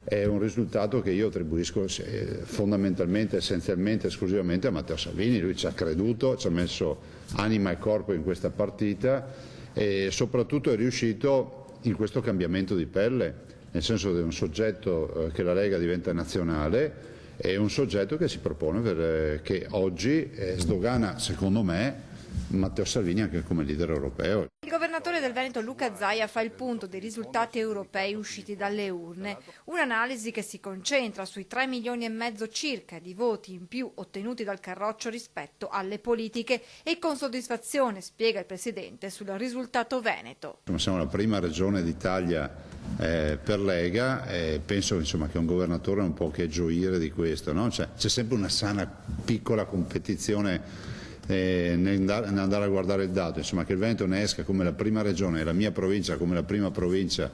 È un risultato che io attribuisco fondamentalmente, essenzialmente, esclusivamente a Matteo Salvini. Lui ci ha creduto, ci ha messo anima e corpo in questa partita e soprattutto è riuscito in questo cambiamento di pelle, nel senso che è un soggetto che la Lega diventa nazionale, è un soggetto che si propone che oggi sdogana, secondo me, Matteo Salvini anche come leader europeo. Il governatore del Veneto Luca Zaia fa il punto dei risultati europei usciti dalle urne, un'analisi che si concentra sui 3,5 milioni circa di voti in più ottenuti dal Carroccio rispetto alle politiche e con soddisfazione, spiega il Presidente, sul risultato veneto. Siamo la prima regione d'Italia per Lega e penso insomma, che un governatore non può che gioire di questo, no? C'è sempre una sana piccola competizione nell'andare a guardare il dato, insomma, che il Veneto ne esca come la prima regione e la mia provincia come la prima provincia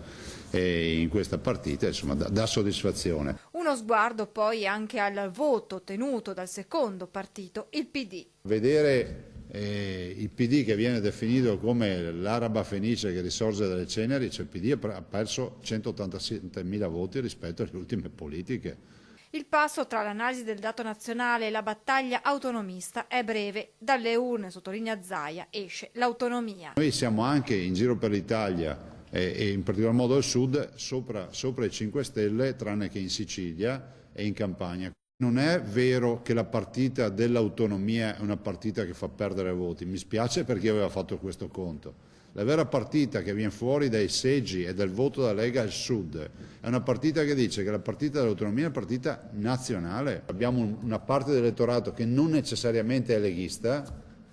in questa partita, insomma, dà soddisfazione. Uno sguardo poi anche al voto ottenuto dal secondo partito, il PD. Vedere il PD che viene definito come l'araba fenice che risorge dalle ceneri, cioè il PD ha perso 187.000 voti rispetto alle ultime politiche. Il passo tra l'analisi del dato nazionale e la battaglia autonomista è breve. Dalle urne, sottolinea Zaia, esce l'autonomia. Noi siamo anche in giro per l'Italia e in particolar modo al sud sopra i 5 Stelle, tranne che in Sicilia e in Campania. Non è vero che la partita dell'autonomia è una partita che fa perdere voti, mi spiace per chi aveva fatto questo conto. La vera partita che viene fuori dai seggi e dal voto della Lega al Sud è una partita che dice che la partita dell'autonomia è una partita nazionale. Abbiamo una parte dell'elettorato che non necessariamente è leghista,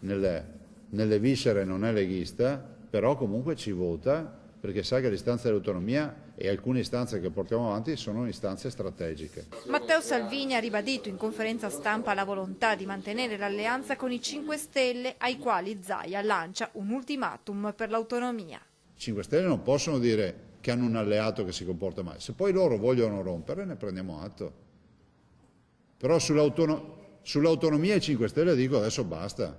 nelle viscere non è leghista, però comunque ci vota perché sa che l'istanza dell'autonomia e alcune istanze che portiamo avanti sono istanze strategiche. Matteo Salvini ha ribadito in conferenza stampa la volontà di mantenere l'alleanza con i 5 Stelle, ai quali Zaia lancia un ultimatum per l'autonomia. I 5 Stelle non possono dire che hanno un alleato che si comporta male, se poi loro vogliono rompere ne prendiamo atto. Però sull'autonomia i 5 Stelle dico adesso basta.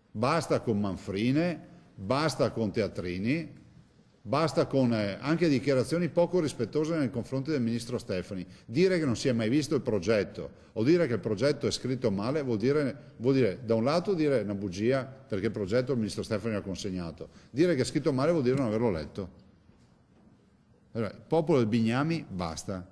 Basta con manfrine, basta con teatrini. Basta con anche dichiarazioni poco rispettose nei confronti del ministro Stefani. Dire che non si è mai visto il progetto o dire che il progetto è scritto male vuol dire da un lato dire una bugia perché il progetto il ministro Stefani l'ha consegnato. Dire che è scritto male vuol dire non averlo letto. Allora, il popolo del Bignami basta.